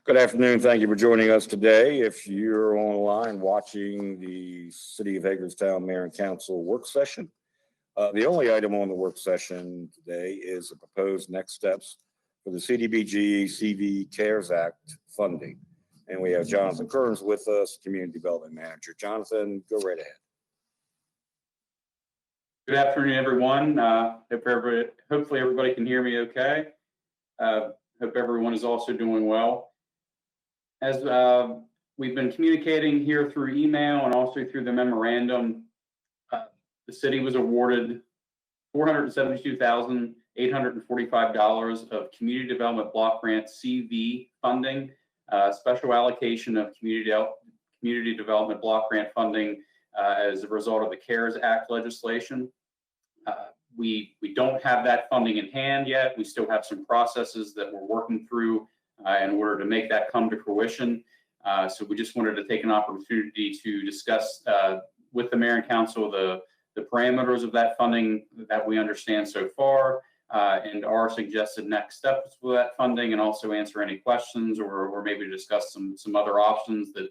Good afternoon. Thank you for joining us today. If you're online watching the City of Hagerstown Mayor and Council work session, the only item on the work session today is the proposed next steps for the Cdbg CV CARES Act funding. And we have Jonathan Kearns with us, Community Development Manager. Jonathan, go right ahead. Good afternoon, everyone. Hopefully everybody can hear me okay. Hope everyone is also doing well. As we've been communicating here through email and also through the memorandum, the city was awarded $472,845 of Community Development Block Grant CV funding, special allocation of Community Development Block Grant funding as a result of the CARES Act legislation. We don't have that funding in hand yet. We still have some processes that we're working through in order to make that come to fruition. So we just wanted to take an opportunity to discuss with the Mayor and Council the parameters of that funding that we understand so far, and our suggested next steps for that funding, and also answer any questions or maybe discuss some other options that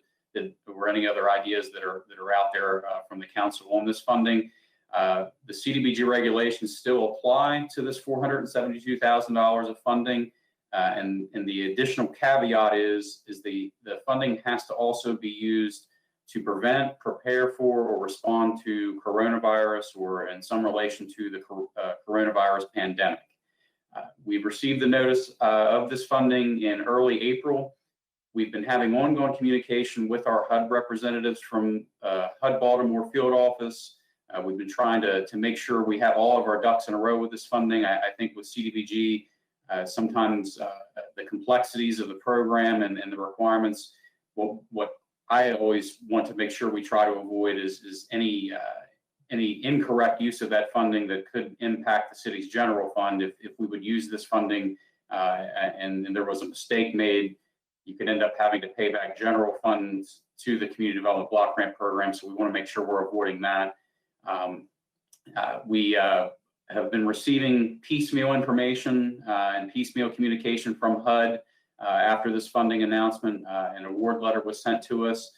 or any other ideas that are out there from the council on this funding. The Cdbg regulations still apply to this $472,000 of funding. And the additional caveat is the funding has to also be used to prevent, prepare for, or respond to coronavirus, or in some relation to the coronavirus pandemic. We've received the notice of this funding in early April. We've been having ongoing communication with our HUD representatives from HUD Baltimore field office. We've been trying to make sure we have all of our ducks in a row with this funding. I think with Cdbg, sometimes the complexities of the program and the requirements, what I always want to make sure we try to avoid is any incorrect use of that funding that could impact the city's general fund. If we would use this funding and there was a mistake made, you could end up having to pay back general funds to the Community Development Block Grant Program. So we want to make sure we're avoiding that. We have been receiving piecemeal information and piecemeal communication from HUD after this funding announcement. An award letter was sent to us.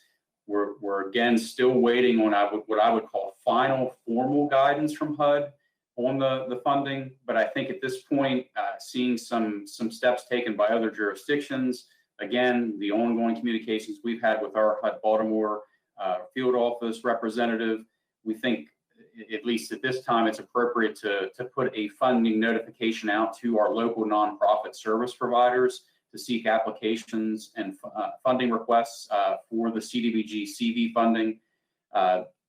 We're again still waiting on what I would call final formal guidance from HUD on the funding. But I think at this point, seeing some steps taken by other jurisdictions, again, the ongoing communications we've had with our HUD Baltimore field office representative, we think, at least at this time, it's appropriate to put a funding notification out to our local nonprofit service providers to seek applications and funding requests for the Cdbg CV funding.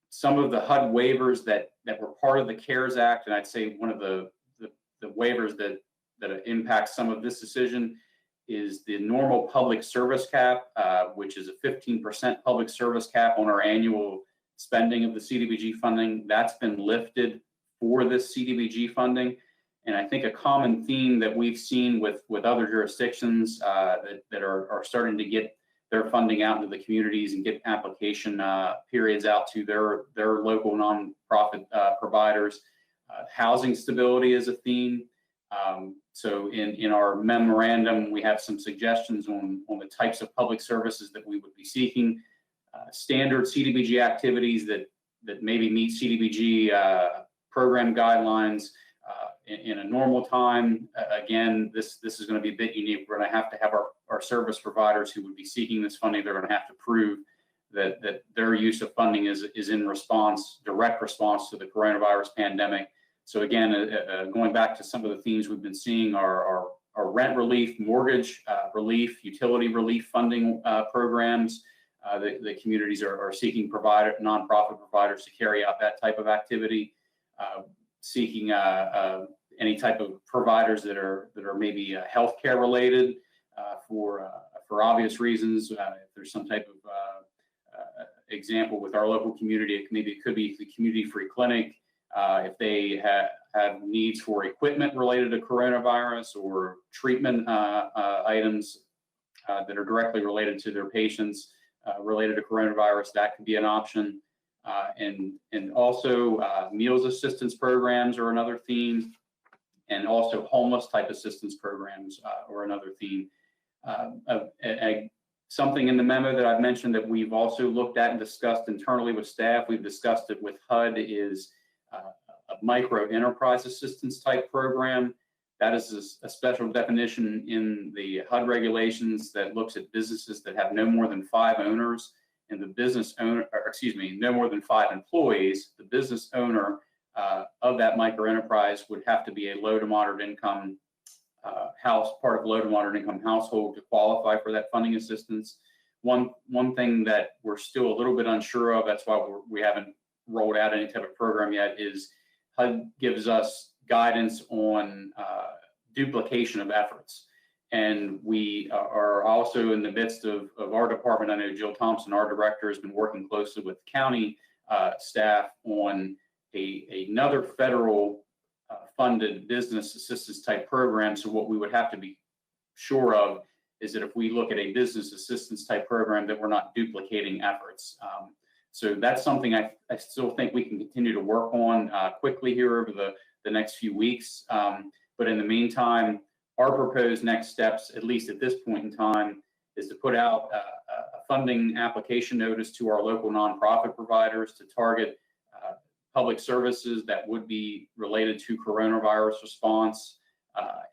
Some of the HUD waivers that were part of the CARES Act, and I'd say one of the waivers that impacts some of this decision is the normal public service cap, which is a 15% public service cap on our annual spending of the Cdbg funding. That's been lifted for this Cdbg funding. And I think a common theme that we've seen with other jurisdictions that are starting to get their funding out into the communities and get application periods out to their local nonprofit providers. Housing stability is a theme. So in our memorandum, we have some suggestions on the types of public services that we would be seeking. Standard Cdbg activities that maybe meet Cdbg program guidelines in a normal time. Again, this is going to be a bit unique. We're going to have our service providers who would be seeking this funding, they're going to have to prove that their use of funding is in direct response to the coronavirus pandemic. So again, going back to some of the themes we've been seeing are rent relief, mortgage relief, utility relief funding programs. The communities are seeking nonprofit providers to carry out that type of activity, seeking any type of providers that are maybe healthcare related for obvious reasons. If there's some type of example with our local community, it could be the community-free clinic. If they have needs for equipment related to coronavirus or treatment items that are directly related to their patients related to coronavirus, that could be an option. And also meals assistance programs are another theme, and also homeless type assistance programs or another theme. something in the memo that I've mentioned that we've also looked at and discussed internally with staff, we've discussed it with HUD, is a micro enterprise assistance type program. That is a special definition in the HUD regulations that looks at businesses that have no more than 5 owners, and the business owner, or excuse me, no more than 5 employees. The business owner of that micro enterprise would have to be a low to moderate income part of low to moderate income household to qualify for that funding assistance. One thing that we're still a little bit unsure of, that's why we haven't rolled out any type of program yet, is HUD gives us guidance on duplication of efforts. And we are also in the midst of our department. I know Jill Thompson, our director, has been working closely with county staff on another federal funded business assistance type program. So what we would have to be sure of is that if we look at a business assistance type program, that we're not duplicating efforts. So that's something I still think we can continue to work on quickly here over the next few weeks. But in the meantime, our proposed next steps, at least at this point in time, is to put out a funding application notice to our local nonprofit providers to target public services that would be related to coronavirus response.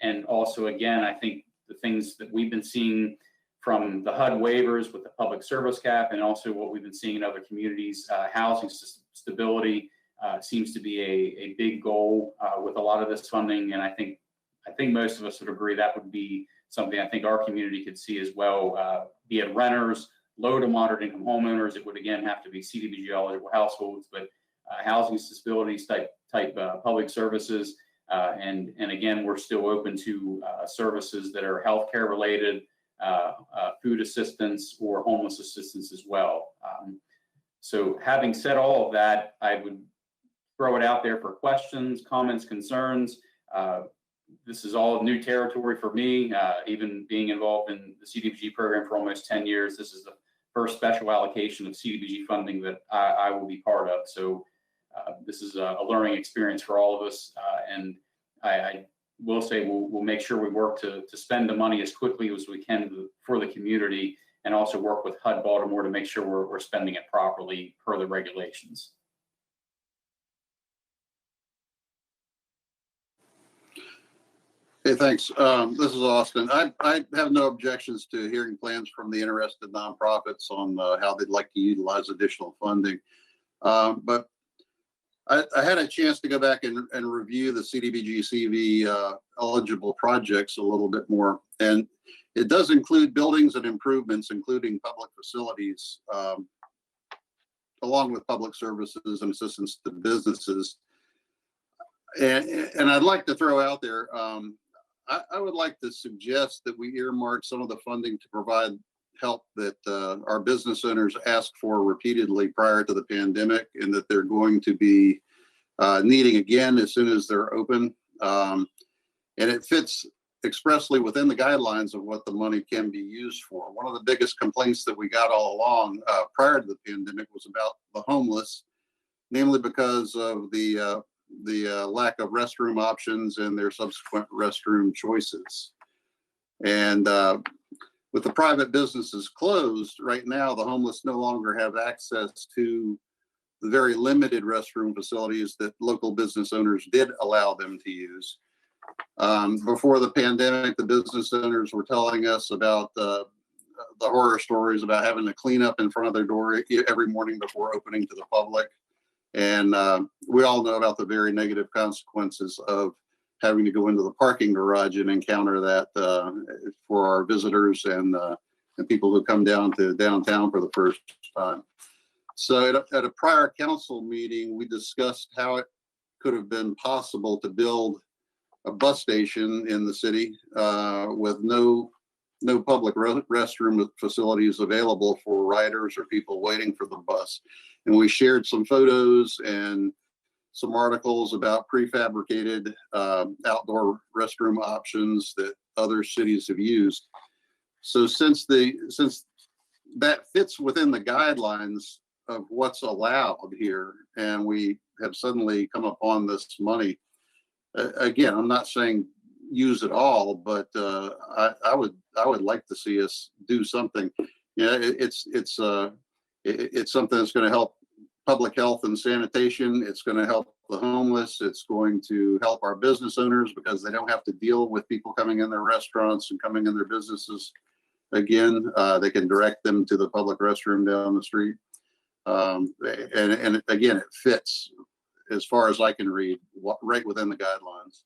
And also, again, I think the things that we've been seeing from the HUD waivers with the public service cap, and also what we've been seeing in other communities, housing stability seems to be a big goal with a lot of this funding. And I think most of us would agree that would be something I think our community could see as well, be it renters, low to moderate income homeowners. It would again have to be Cdbg eligible households, but housing stability type public services. And again, we're still open to services that are healthcare related, food assistance, or homeless assistance as well. So having said all of that, I would throw it out there for questions, comments, concerns. This is all new territory for me, even being involved in the Cdbg program for almost 10 years. This is the first special allocation of Cdbg funding that I will be part of. So this is a learning experience for all of us. And I will say we'll make sure we work to spend the money as quickly as we can for the community, and also work with HUD Baltimore to make sure we're spending it properly per the regulations. Hey, thanks. This is Austin. I have no objections to hearing plans from the interested nonprofits on how they'd like to utilize additional funding. But I had a chance to go back and review the Cdbg CV eligible projects a little bit more. And it does include buildings and improvements, including public facilities, along with public services and assistance to businesses. And I'd like to throw out there, I would like to suggest that we earmark some of the funding to provide help that our business owners asked for repeatedly prior to the pandemic, and that they're going to be needing again as soon as they're open. And it fits expressly within the guidelines of what the money can be used for. One of the biggest complaints that we got all along prior to the pandemic was about the homeless, namely because of the lack of restroom options and their subsequent restroom choices. And with the private businesses closed right now, the homeless no longer have access to the very limited restroom facilities that local business owners did allow them to use. Before the pandemic, the business owners were telling us about the horror stories about having to clean up in front of their door every morning before opening to the public. And we all know about the very negative consequences of having to go into the parking garage and encounter that for our visitors and people who come down to downtown for the first time. So at a prior council meeting, we discussed how it could have been possible to build a bus station in the city with no public restroom facilities available for riders or people waiting for the bus. And we shared some photos and some articles about prefabricated outdoor restroom options that other cities have used. So since that fits within the guidelines of what's allowed here, and we have suddenly come upon this money, again, I'm not saying use it all, but I would like to see us do something. Yeah, it's something that's going to help public health and sanitation. It's going to help the homeless. It's going to help our business owners because they don't have to deal with people coming in their restaurants and coming in their businesses again. They can direct them to the public restroom down the street. And again, it fits, as far as I can read, right within the guidelines.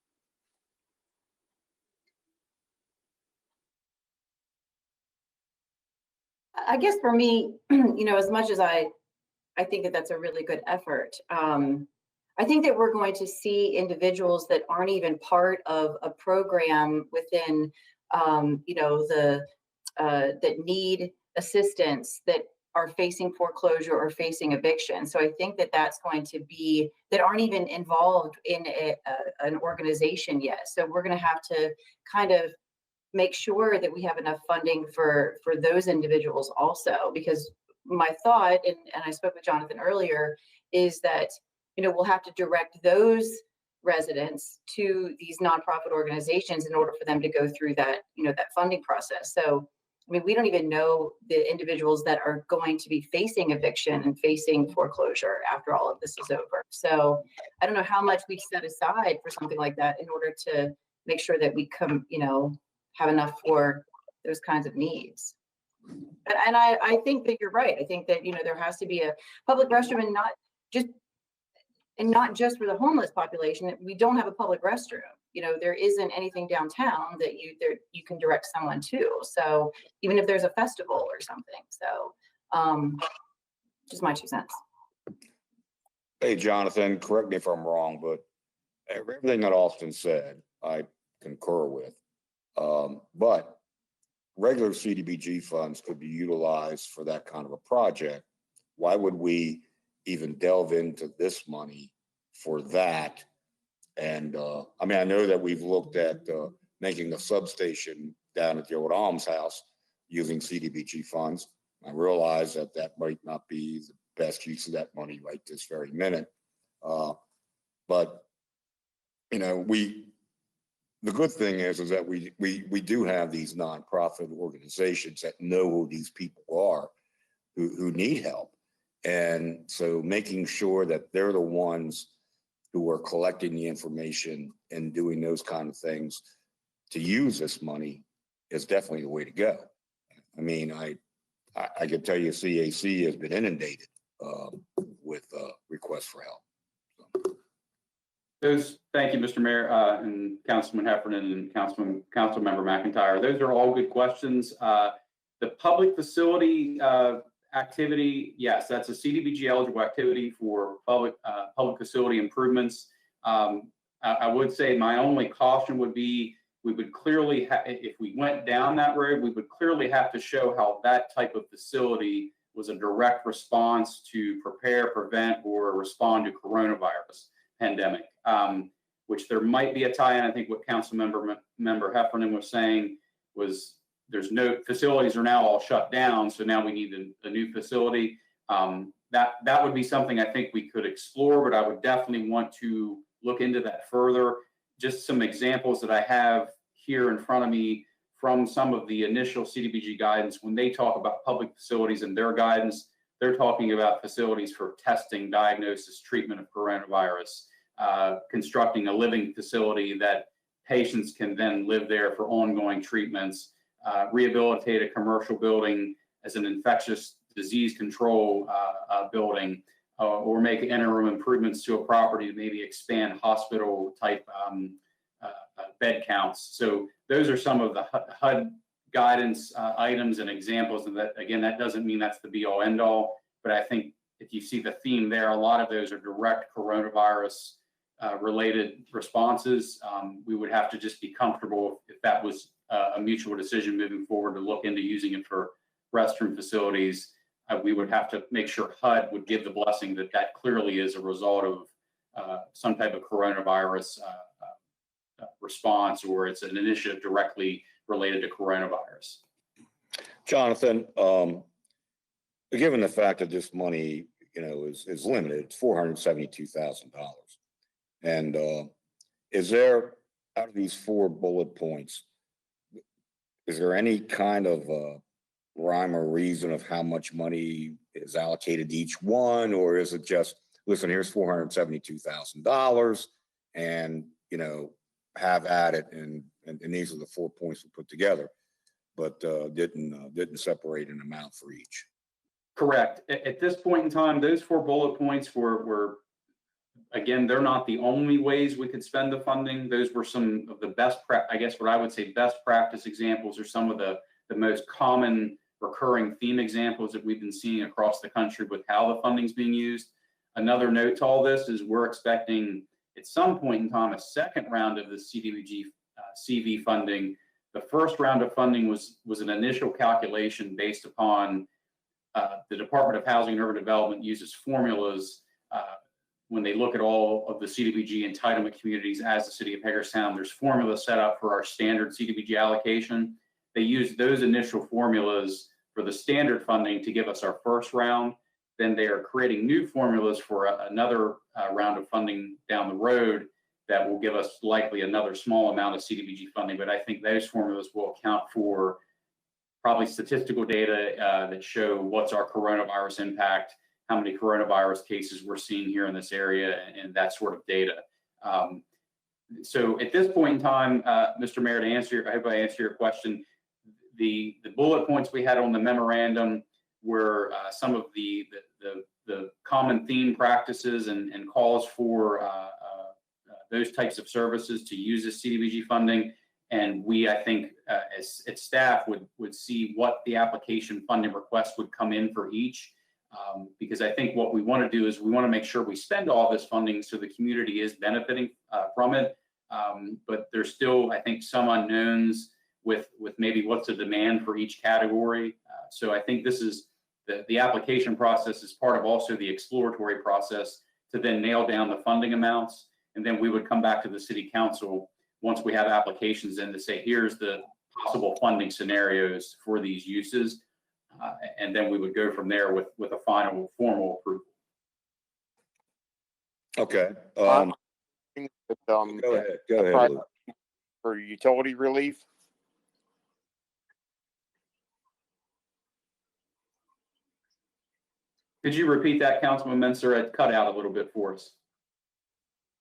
I guess for me, as much as I think that that's a really good effort, I think that we're going to see individuals that aren't even part of a program within, that need assistance, that are facing foreclosure or facing eviction. So I think that that's going to be, that aren't even involved in an organization yet. So we're going to have to kind of make sure that we have enough funding for those individuals also, because my thought, and I spoke with Jonathan earlier, is that, we'll have to direct those residents to these nonprofit organizations in order for them to go through that, that funding process. So, we don't even know the individuals that are going to be facing eviction and facing foreclosure after all of this is over. So I don't know how much we set aside for something like that in order to make sure that we come, have enough for those kinds of needs. And I think that you're right. I think that, there has to be a public restroom, and not just for the homeless population. We don't have a public restroom. There isn't anything downtown that you can direct someone to. So even if there's a festival or something. So just my 2 cents. Hey, Jonathan, correct me if I'm wrong, but everything that Austin said, I concur with. But regular CDBG funds could be utilized for that kind of a project. Why would we even delve into this money for that? And I know that we've looked at making a substation down at the old almshouse using CDBG funds. I realize that that might not be the best use of that money right this very minute. But the good thing is that we do have these nonprofit organizations that know who these people are who need help. And so making sure that they're the ones who are collecting the information and doing those kind of things to use this money is definitely the way to go. I can tell you CAC has been inundated with requests for help. Thank you, Mr. Mayor, and Councilman Heffernan and Councilmember McIntyre. Those are all good questions. The public facility activity, yes, that's a CDBG eligible activity for public facility improvements. I would say my only caution would be we would clearly, if we went down that road, we would clearly have to show how that type of facility was a direct response to prepare, prevent, or respond to coronavirus pandemic, which there might be a tie-in. I think what Councilmember Heffernan was saying was there's no facilities are now all shut down, so now we need a new facility. That would be something I think we could explore, but I would definitely want to look into that further. Just some examples that I have here in front of me from some of the initial CDBG guidance. When they talk about public facilities and their guidance, they're talking about facilities for testing, diagnosis, treatment of coronavirus, constructing a living facility that patients can then live there for ongoing treatments, rehabilitate a commercial building as an infectious disease control building, or make interim improvements to a property to maybe expand hospital type bed counts. So those are some of the HUD guidance items and examples of that. Again, that doesn't mean that's the be all end all, but I think if you see the theme there, a lot of those are direct coronavirus related responses. We would have to just be comfortable if that was a mutual decision moving forward to look into using it for restroom facilities. We would have to make sure HUD would give the blessing that that clearly is a result of some type of coronavirus response, or it's an initiative directly related to coronavirus. Jonathan, given the fact that this money, is limited, it's $472,000, and is there out of these 4 bullet points, is there any kind of rhyme or reason of how much money is allocated to each one? Or is it just, listen, here's $472,000 and, you know, have at it, and these are the 4 points we put together, but didn't separate an amount for each? Correct. At this point in time, those 4 bullet points were again, they're not the only ways we could spend the funding. Those were some of the best, I guess what I would say best practice examples, or some of the most common recurring theme examples that we've been seeing across the country with how the funding's being used. Another note to all this is we're expecting at some point in time a second round of the Cdbg CV funding. The first round of funding was an initial calculation based upon the Department of Housing and Urban Development uses formulas when they look at all of the Cdbg entitlement communities as the city of Hagerstown. There's formulas set up for our standard Cdbg allocation. They use those initial formulas for the standard funding to give us our first round. Then they are creating new formulas for another round of funding down the road that will give us likely another small amount of Cdbg funding. But I think those formulas will account for probably statistical data that show what's our coronavirus impact, how many coronavirus cases we're seeing here in this area, and that sort of data. So at this point in time, Mr. Mayor, I hope I answered your question. The bullet points we had on the memorandum were some of the common theme practices and calls for those types of services to use this Cdbg funding. And we, I think, as staff would see what the application funding request would come in for each. Because I think what we want to do is we want to make sure we spend all this funding so the community is benefiting from it. But there's still, I think, some unknowns with maybe what's the demand for each category. So I think this is the application process is part of also the exploratory process to then nail down the funding amounts. And then we would come back to the city council once we have applications in to say, here's the possible funding scenarios for these uses. And then we would go from there with a final formal approval. Okay. Go Go ahead, Lou. For utility relief. Could you repeat that, Councilman Menser? It cut out a little bit for us.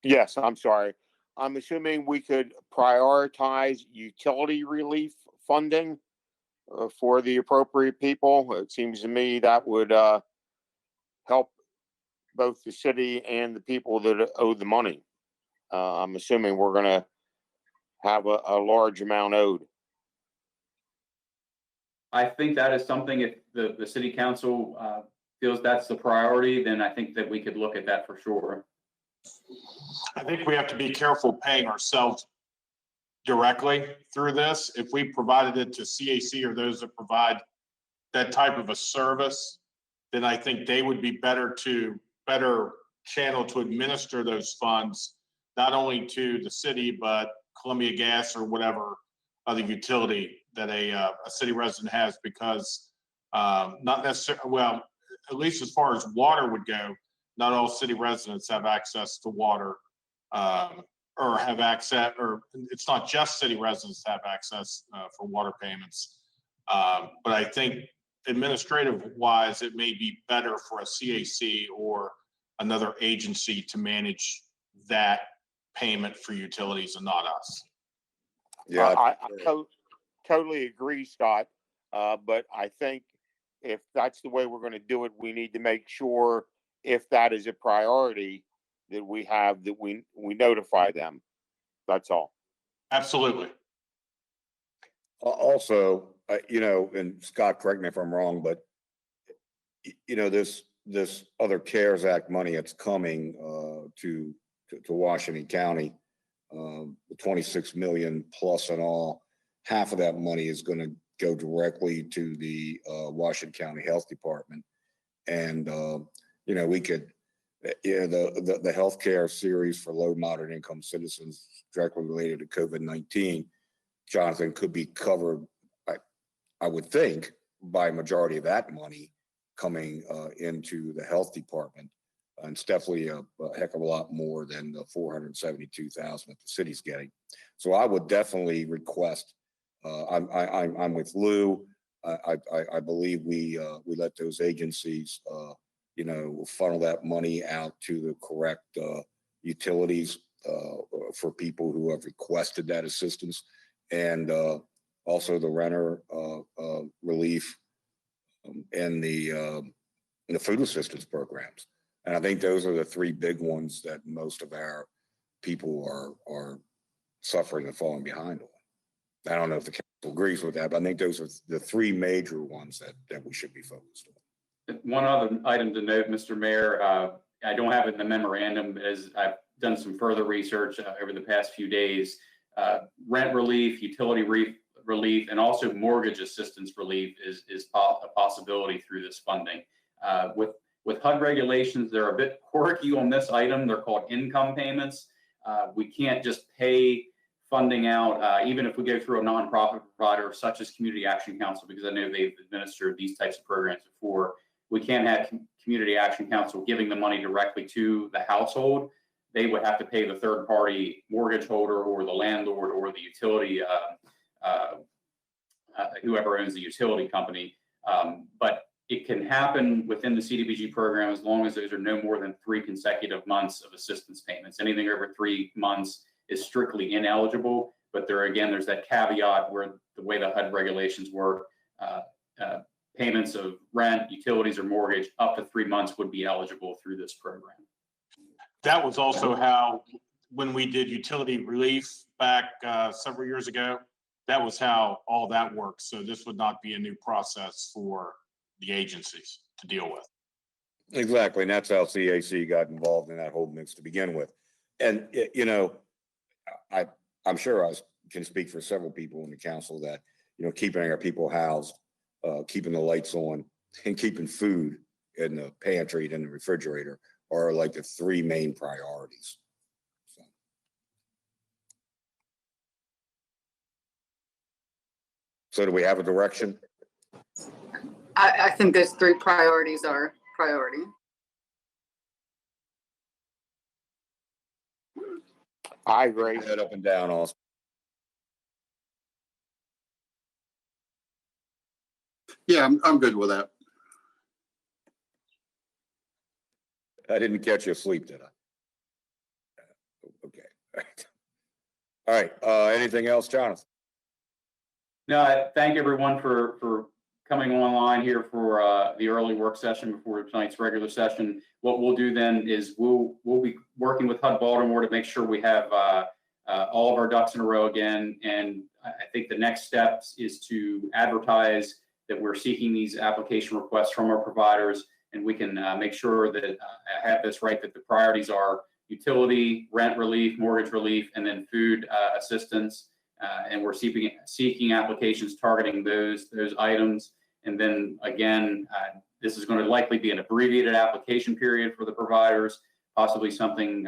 Yes, I'm sorry. I'm assuming we could prioritize utility relief funding for the appropriate people. It seems to me that would help both the city and the people that owe the money. I'm assuming we're going to have a large amount owed. I think that is something, if the city council feels that's the priority, then I think that we could look at that for sure. I think we have to be careful paying ourselves directly through this. If we provided it to CAC or those that provide that type of a service, then I think they would be better channel to administer those funds, not only to the city, but Columbia Gas or whatever other utility that a city resident has, because not necessarily, well, at least as far as water would go, not all city residents have access to water, or have access, or it's not just city residents have access for water payments. But I think administrative wise, it may be better for a CAC or another agency to manage that payment for utilities and not us. Yeah, I totally agree, Scott. But I think if that's the way we're going to do it, we need to make sure, if that is a priority, that we notify them. That's all. Absolutely. Also, and Scott, correct me if I'm wrong, but this other CARES Act money that's coming to Washington County, the 26 million plus and all, half of that money is going to go directly to the Washington County Health Department. And we could, the healthcare series for low moderate income citizens directly related to COVID-19, Jonathan, could be covered, I would think, by a majority of that money coming into the health department. And it's definitely a heck of a lot more than the $472,000 that the city's getting. So I would definitely request, I'm with Lou. I believe we let those agencies, funnel that money out to the correct utilities for people who have requested that assistance, and also the renter relief and the food assistance programs. And I think those are the three big ones that most of our people are suffering and falling behind on. I don't know if the council agrees with that, but I think those are the three major ones that we should be focused on. One other item to note, Mr. Mayor, I don't have it in the memorandum, as I've done some further research over the past few days. Rent relief, utility relief, and also mortgage assistance relief is a possibility through this funding. With HUD regulations, they're a bit quirky on this item. They're called income payments. We can't just pay funding out, even if we go through a nonprofit provider such as Community Action Council, because I know they've administered these types of programs before. We can't have Community Action Council giving the money directly to the household. They would have to pay the third party mortgage holder or the landlord or the utility, whoever owns the utility company. But it can happen within the CDBG program as long as those are no more than 3 consecutive months of assistance payments. Anything over 3 months is strictly ineligible. But there's that caveat where the way the HUD regulations work, payments of rent, utilities, or mortgage up to 3 months would be eligible through this program. That was also how, when we did utility relief back several years ago, that was how all that works. So this would not be a new process for the agencies to deal with. Exactly, and that's how CAC got involved in that whole mix to begin with. And I'm sure I can speak for several people in the council that keeping our people housed, keeping the lights on, and keeping food in the pantry and in the refrigerator are like the 3 main priorities. So do we have a direction? I think those 3 priorities are priority. I agree. Head up and down also. Yeah, I'm good with that. I didn't catch you asleep, did I? Okay. All right. Anything else, Jonathan? No, I thank everyone for coming online here for the early work session before tonight's regular session. What we'll do then is we'll be working with HUD Baltimore to make sure we have all of our ducks in a row again. And I think the next steps is to advertise that we're seeking these application requests from our providers, and we can make sure that I have this right, that the priorities are utility, rent relief, mortgage relief, and then food assistance. And we're seeking applications targeting those items. And then again, this is going to likely be an abbreviated application period for the providers, possibly something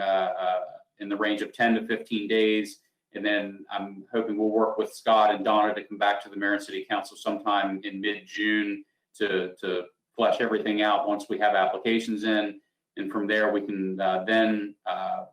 in the range of 10 to 15 days. And then I'm hoping we'll work with Scott and Donna to come back to the Mayor and City Council sometime in mid-June to flesh everything out once we have applications in. And from there, we can then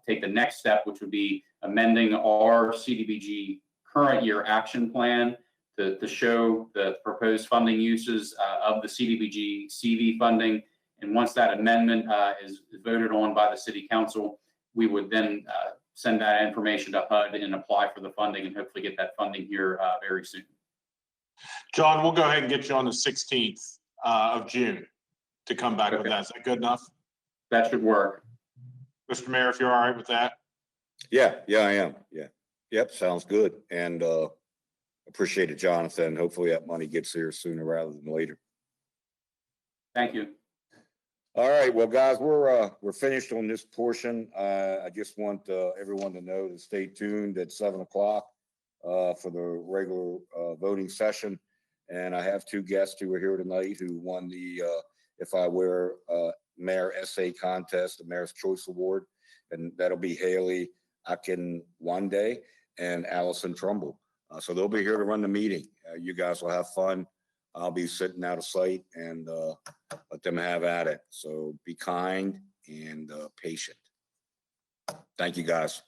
take the next step, which would be amending our CDBG current year action plan to show the proposed funding uses of the CDBG CV funding. And once that amendment is voted on by the City Council, we would then send that information to HUD and apply for the funding and hopefully get that funding here very soon. John, we'll go ahead and get you on the 16th of June to come back with that. Is that good enough? That should work. Mr. Mayor, if you're all right with that? Yeah, I am. Yeah. Yep, sounds good. And appreciate it, Jonathan. Hopefully that money gets here sooner rather than later. Thank you. All right, well, guys, we're finished on this portion. I just want everyone to know to stay tuned at 7 o'clock for the regular voting session. And I have 2 guests who are here tonight who won the If I Wear Mayor Essay Contest, the Mayor's Choice Award. And that'll be Haley Akinwande and Allison Trumbull. So they'll be here to run the meeting. You guys will have fun. I'll be sitting out of sight and let them have at it. So be kind and patient. Thank you, guys.